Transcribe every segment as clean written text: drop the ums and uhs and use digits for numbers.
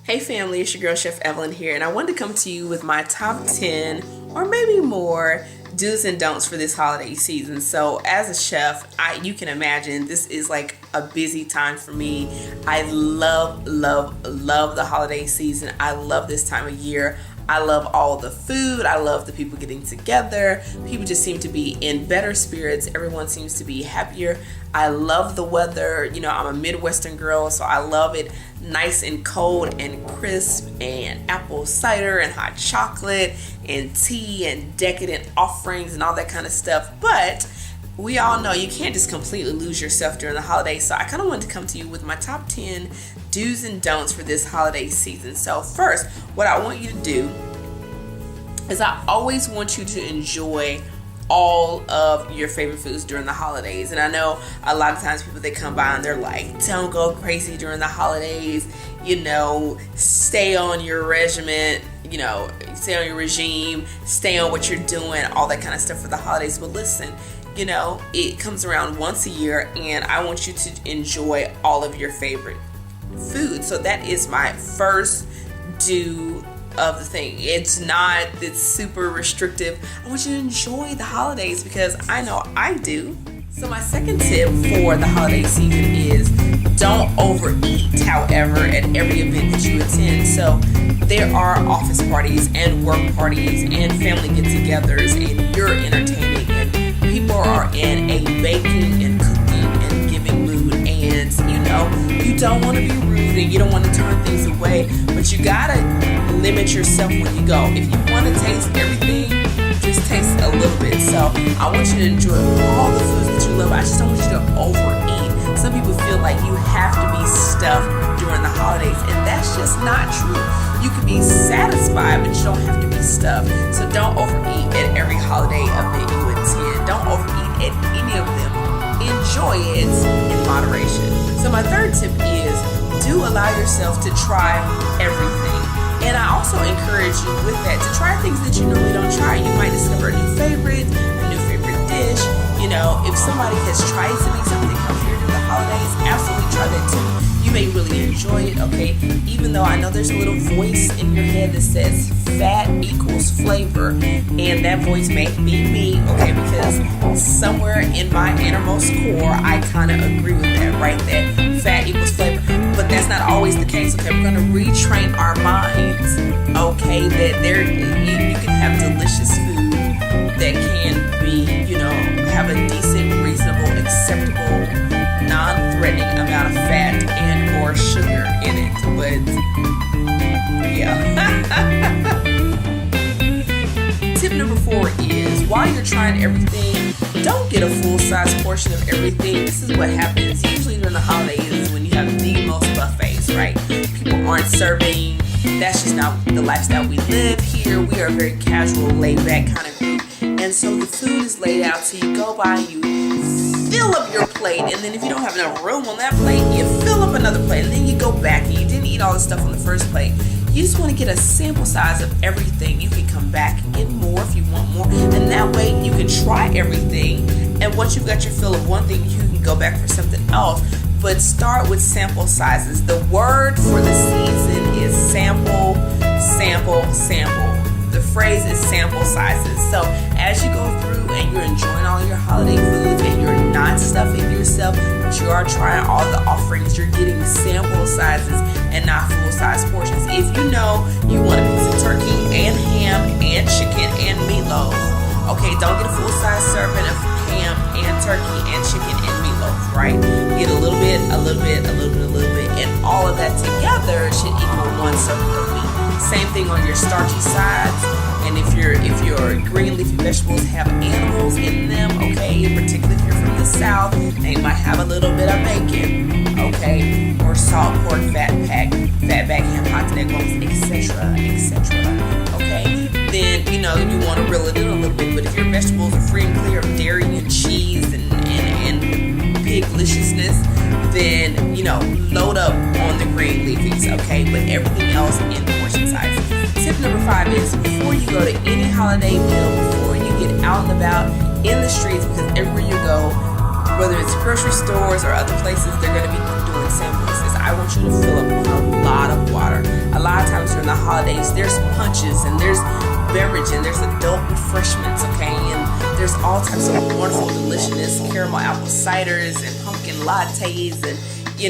Hey family, it's your girl Chef Evelyn here, and I wanted to come to you with my top 10 or maybe more do's and don'ts for this holiday season. So as a chef, you can imagine this is like a busy time for me. I love the holiday season. I love this time of year. I love all the food. I love the people getting together. People just seem to be in better spirits. Everyone seems to be happier. I love the weather. You know, I'm a Midwestern girl, so I love it nice and cold and crisp, and apple cider and hot chocolate and tea and decadent offerings and all that kind of stuff. But we all know you can't just completely lose yourself during the holidays. So I kind of wanted to come to you with my top 10 do's and don'ts for this holiday season. So first, what I want you to do is I always want you to enjoy all of your favorite foods during the holidays. And I know a lot of times people, they come by and they're like, don't go crazy during the holidays, you know, stay on your regiment, you know, stay on your regime, stay on what you're doing, all that kind of stuff for the holidays. But listen, you know, it comes around once a year, and I want you to enjoy all of your favorite food. So that is my first do of the thing. It's super restrictive. I want you to enjoy the holidays because I know I do. So my second tip for the holiday season is don't overeat, however, at every event that you attend. So there are office parties and work parties and family get-togethers, and you're entertaining, and people are in a baking and cooking and giving mood, and you know, you don't want to be rude and you don't want to turn things away, but you gotta limit yourself when you go. If you want to taste everything, just taste a little bit. So I want you to enjoy all the foods that you love. I just don't want you to overeat. Some people feel like you have to be stuffed during the holidays, and that's just not true. You can be satisfied, but you don't have to be stuffed. So don't overeat at every holiday event you attend. Don't overeat at any of them. Enjoy it in moderation. So my third tip is do allow yourself to try everything. And I also encourage you with that to try things that you normally don't try. You might discover a new favorite dish. You know, if somebody has tried to make something come here during the holidays, absolutely try that too. You may really enjoy it, okay? Even though I know there's a little voice in your head that says fat equals flavor, and that voice may be me, okay? Because somewhere in my innermost core, I kind of agree with that, right? That fat equals flavor. But that's not always the case, okay? We're going to retrain our minds, okay? That you can have delicious food that can be, you know, have a decent, reasonable, acceptable, non-threatening amount of fat and or sugar in it. But yeah. Tip number 4 is while you're trying everything, don't get a full-size portion of everything. This is what happens usually during the holidays when you have the most buffets, right? People aren't serving. That's just not the lifestyle we live here. We are a very casual, laid-back kind of group. And so the food is laid out, so you go by, you fill up your plate, and then if you don't have enough room on that plate, you fill up another plate, and then you go back and you didn't eat all the stuff on the first plate. You just want to get a sample size of everything. You can come back and get more if you want more, and that way you can try everything, and once you've got your fill of one thing, you can go back for something else. But start with sample sizes. The word for the season is sample, sample, sample. The phrase is sample sizes. So as you go through and you're enjoying all your holiday foods and you're not stuffing yourself, but you are trying all the offerings, you're getting sample sizes and not full-size portions. If you know you want a piece of turkey and ham and chicken and meatloaf, okay, don't get a full-size serving of ham and turkey and chicken and meatloaf, right? Get a little bit, a little bit, a little bit, a little bit, and all of that together should equal one serving of meat. Same thing on your starchy sides, and if your green leafy vegetables have animals in them, okay, particularly if you're from the South, they might have a little bit of bacon, okay, or salt pork, fatback, ham, hot egg bones, etc., okay. Then you know you want to reel it in a little bit, but if your vegetables are free and clear of dairy and cheese and pig-liciousness, then you know load up on the green leafies, okay, but everything else in portion size. Tip number 5 is before you go to any holiday meal, before you get out and about in the streets, because everywhere you go, whether it's grocery stores or other places, they're going to be doing samples. I want you to fill up on a lot of water. A lot of times during the holidays, there's punches and there's beverage and there's adult refreshments, okay? And there's all types of wonderful deliciousness, caramel apple ciders and pumpkin lattes and,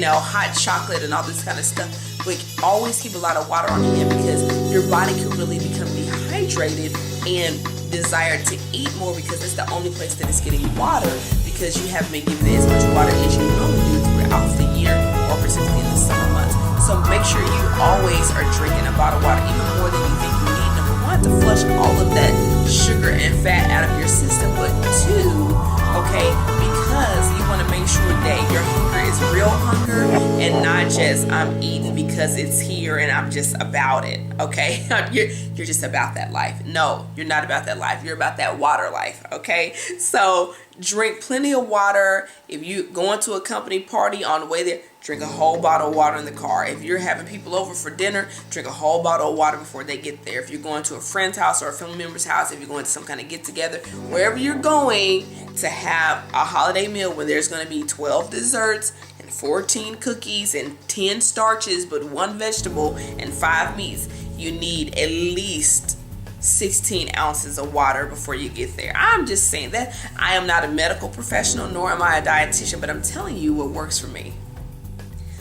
hot chocolate and all this kind of stuff. But always keep a lot of water on hand because your body can really become dehydrated and desire to eat more because it's the only place that it's getting water because you haven't been given as much water as you normally do throughout the year or particularly in the summer months. So make sure you always are drinking a bottle of water, even more than you think you need. Number one, to flush all of that sugar and fat out of your system, but two, okay, because you want to make sure that your hunger is real hunger and not just I'm eating because it's here and I'm just about it, okay? You're just about that life. No, you're not about that life. You're about that water life, okay? So drink plenty of water. If you going to a company party, on the way there, drink a whole bottle of water in the car. If you're having people over for dinner, drink a whole bottle of water before they get there. If you're going to a friend's house or a family member's house, if you're going to some kind of get together, wherever you're going to have a holiday meal where there's going to be 12 desserts and 14 cookies and 10 starches but 1 vegetable and 5 meats, you need at least 16 ounces of water before you get there. I'm just saying that. I am not a medical professional, nor am I a dietitian, but I'm telling you what works for me.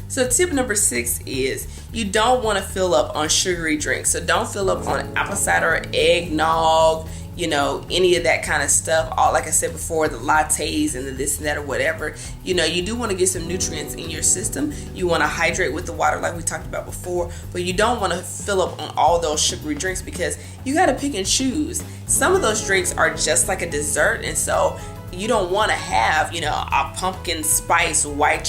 So tip number 6 is you don't want to fill up on sugary drinks. So don't fill up on apple cider, eggnog, any of that kind of stuff. All, like I said before, the lattes and the this and that or whatever. You do want to get some nutrients in your system. You want to hydrate with the water like we talked about before, but you don't want to fill up on all those sugary drinks because you got to pick and choose. Some of those drinks are just like a dessert, and so you don't want to have, a pumpkin spice white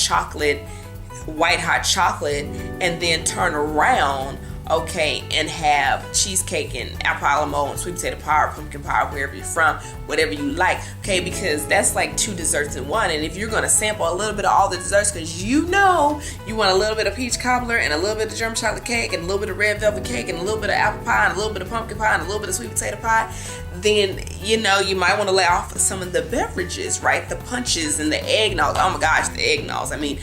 hot chocolate and then turn around, okay, and have cheesecake and apple a la mode and sweet potato pie or pumpkin pie, wherever you're from, whatever you like, okay, because that's like 2 desserts in one. And if you're going to sample a little bit of all the desserts because you want a little bit of peach cobbler and a little bit of German chocolate cake and a little bit of red velvet cake and a little bit of apple pie and a little bit of pumpkin pie and a little bit of sweet potato pie, then you might want to lay off some of the beverages, right? The punches and the eggnog. Oh my gosh, the eggnogs. I mean,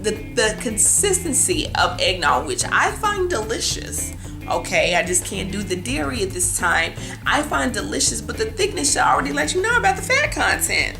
the consistency of eggnog, which I find delicious. Okay, I just can't do the dairy at this time. I find delicious, but the thickness should already let you know about the fat content.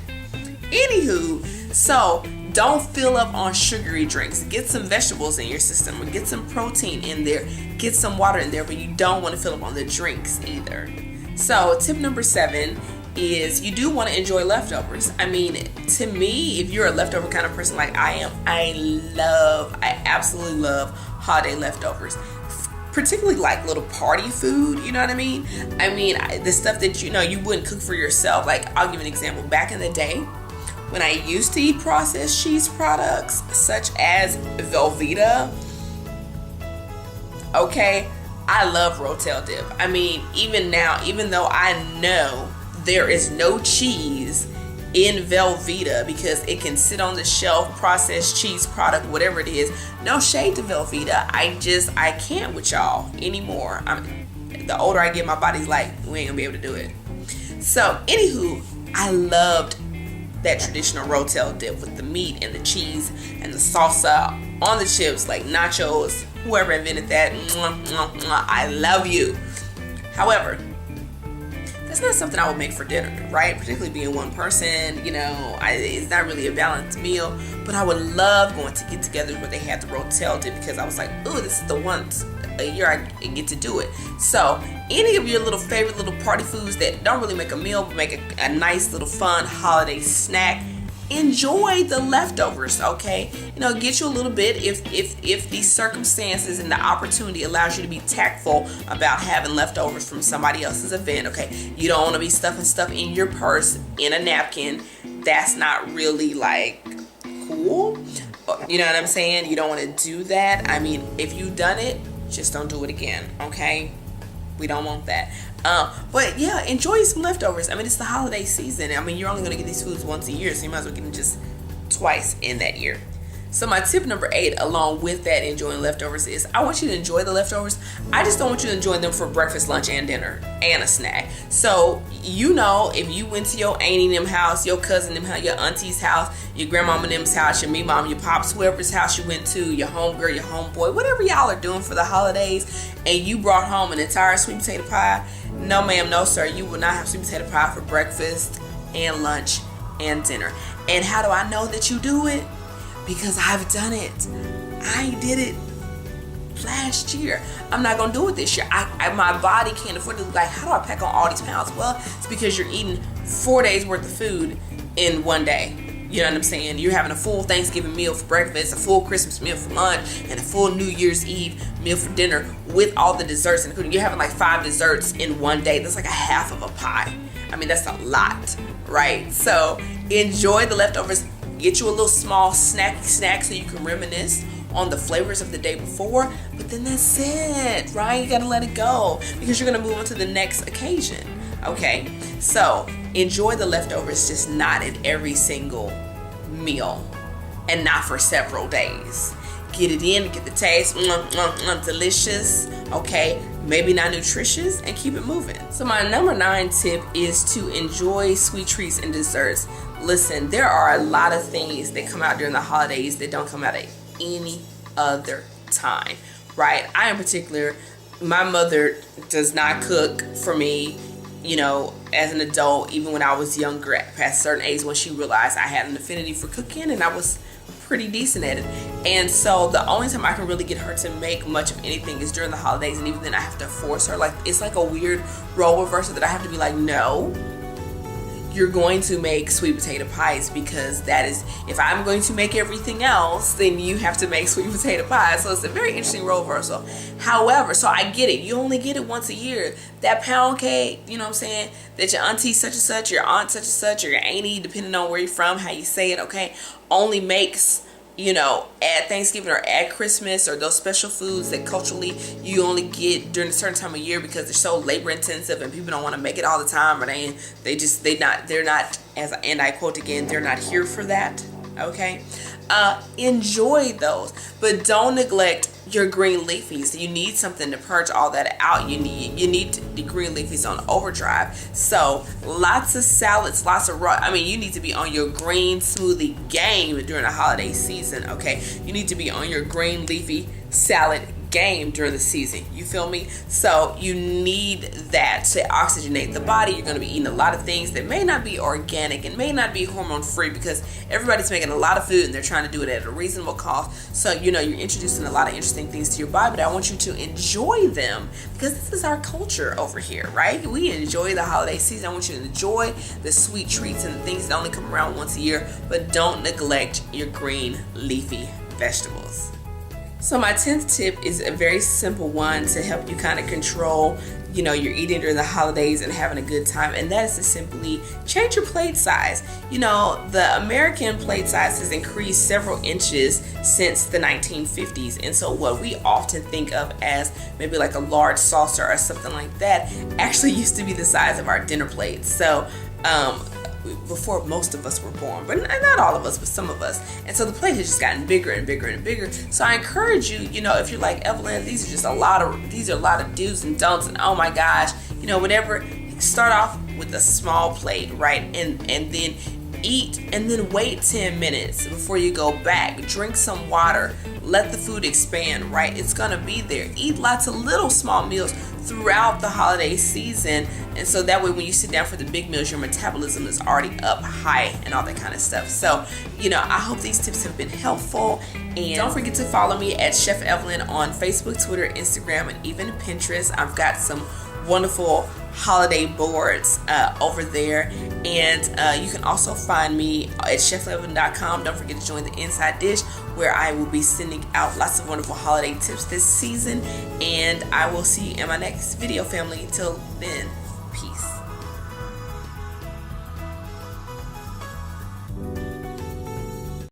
Anywho, so don't fill up on sugary drinks. Get some vegetables in your system or get some protein in there. Get some water in there, but you don't want to fill up on the drinks either. So tip number 7 is you do want to enjoy leftovers. I mean, to me, if you're a leftover kind of person like I am, I absolutely love holiday leftovers. Particularly like little party food, you know what I mean? I mean, the stuff that you wouldn't cook for yourself. Like, I'll give you an example. Back in the day, when I used to eat processed cheese products, such as Velveeta, okay, I love Rotel dip. I mean, even now, even though I know there is no cheese in Velveeta because it can sit on the shelf, processed cheese product, whatever it is. No shade to Velveeta. I can't with y'all anymore. The older I get, my body's like, we ain't gonna be able to do it. So, anywho, I loved that traditional Rotel dip with the meat and the cheese and the salsa on the chips, like nachos. Whoever invented that, I love you. However, that's not something I would make for dinner, right? Particularly being one person, it's not really a balanced meal. But I would love going to get-togethers where they had the Rotel dip because I was like, ooh, this is the once a year I get to do it. So any of your little favorite little party foods that don't really make a meal but make a nice little fun holiday snack, enjoy the leftovers, okay? Get you a little bit if these circumstances and the opportunity allows you to be tactful about having leftovers from somebody else's event, okay? You don't want to be stuffing stuff in your purse in a napkin. That's not really like cool. You know what I'm saying? You don't want to do that. I mean, if you've done it, just don't do it again, okay? We don't want that. But yeah, enjoy some leftovers. I mean, it's the holiday season. I mean, you're only going to get these foods once a year, so you might as well get them just twice in that year. So my tip number 8, along with that enjoying leftovers, is I want you to enjoy the leftovers. I just don't want you to enjoy them for breakfast, lunch, and dinner, and a snack. So, you know, if you went to your auntie them house, your cousin them house, your auntie's house, your grandmama them's house, your me mom, your pops, whoever's house you went to, your homegirl, your homeboy, whatever y'all are doing for the holidays, and you brought home an entire sweet potato pie, no ma'am, no sir, you will not have sweet potato pie for breakfast and lunch and dinner. And how do I know that you do it? Because I've done it. I did it last year. I'm not gonna do it this year. My body can't afford to. Like, how do I pack on all these pounds? Well, it's because you're eating 4 days worth of food in one day. You know what I'm saying? You're having a full Thanksgiving meal for breakfast, a full Christmas meal for lunch, and a full New Year's Eve meal for dinner with all the desserts included. You're having like 5 desserts in one day. That's like a half of a pie. I mean, that's a lot, right? So enjoy the leftovers. Get you a little small snack so you can reminisce on the flavors of the day before, but then that's it, right? You gotta let it go because you're gonna move on to the next occasion, okay? So enjoy the leftovers, just not at every single meal and not for several days. Get it in, get the taste, delicious, okay? Maybe not nutritious, and keep it moving. So my number 9 tip is to enjoy sweet treats and desserts. Listen, there are a lot of things that come out during the holidays that don't come out at any other time, right? I in particular, my mother does not cook for me, you know, as an adult, even when I was younger, past a certain age when she realized I had an affinity for cooking and I was pretty decent at it. And so the only time I can really get her to make much of anything is during the holidays, and even then I have to force her. Like, it's like a weird role reversal that I have to be like, no, you're going to make sweet potato pies, because that is, if I'm going to make everything else, then you have to make sweet potato pies. So it's a very interesting role reversal. However, so I get it. You only get it once a year. That pound cake, you know what I'm saying, that your auntie such and such, your aunt such and such, or your auntie, depending on where you're from, how you say it, okay, only makes, you know, at Thanksgiving or at Christmas, or those special foods that culturally you only get during a certain time of year because they're so labor intensive and people don't want to make it all the time, or they're not, as and I quote again, they're not here for that, okay? Enjoy those, but don't neglect your green leafies. You need something to purge all that out. You need the green leafies on overdrive. So lots of salads, lots of raw. I mean, you need to be on your green smoothie game during the holiday season. Okay, you need to be on your green leafy salad game during the season. You feel me? So you need that to oxygenate the body. You're going to be eating a lot of things that may not be organic and may not be hormone free, because everybody's making a lot of food and they're trying to do it at a reasonable cost. So, you know, you're introducing a lot of interesting things to your body, but I want you to enjoy them, because this is our culture over here, right? We enjoy the holiday season. I want you to enjoy the sweet treats and the things that only come around once a year, but don't neglect your green leafy vegetables. So my 10th tip is a very simple one to help you kind of control, you know, your eating during the holidays and having a good time, and that is to simply change your plate size. You know, the American plate size has increased several inches since the 1950s, and so what we often think of as maybe like a large saucer or something like that actually used to be the size of our dinner plates. So before most of us were born, but not all of us, but some of us. And so the plate has just gotten bigger and bigger and bigger. So I encourage you, you know, if you're like, Evelyn, these are a lot of do's and don'ts, and oh my gosh, you know, whatever, start off with a small plate, right? And then eat, and then wait 10 minutes before you go back. Drink some water, let the food expand, right? It's gonna be there. Eat lots of little small meals throughout the holiday season, and so that way when you sit down for the big meals, your metabolism is already up high and all that kind of stuff. So, you know, I hope these tips have been helpful, and don't forget to follow me at Chef Evelyn on Facebook, Twitter, Instagram, and even Pinterest. I've got some wonderful holiday boards over there, and you can also find me at chefevelyn.com. Don't forget to join the Inside Dish, where I will be sending out lots of wonderful holiday tips this season, and I will see you in my next video, family. Till then, peace.